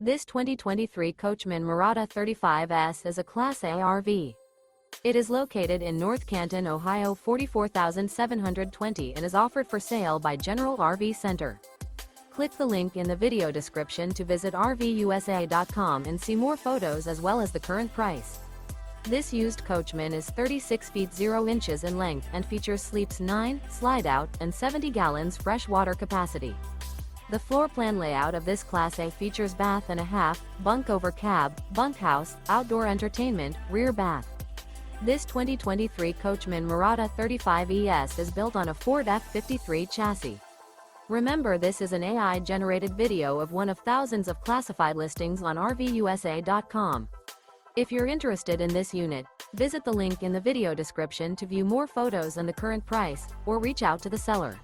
This 2023 Coachmen Mirada 35ES is a Class A RV. It is located in North Canton, Ohio 44720 and is offered for sale by General RV Center. Click the link in the video description to visit RVUSA.com and see more photos as well as the current price. This used Coachman is 36 feet 0 inches in length and features sleeps 9, slide-out, and 70 gallons fresh water capacity. The floor plan layout of this Class A features bath and a half, bunk over cab, bunkhouse, outdoor entertainment, rear bath. This 2023 Coachmen Mirada 35ES is built on a Ford F53 chassis. Remember, this is an AI-generated video of one of thousands of classified listings on RVUSA.com. If you're interested in this unit, visit the link in the video description to view more photos and the current price, or reach out to the seller.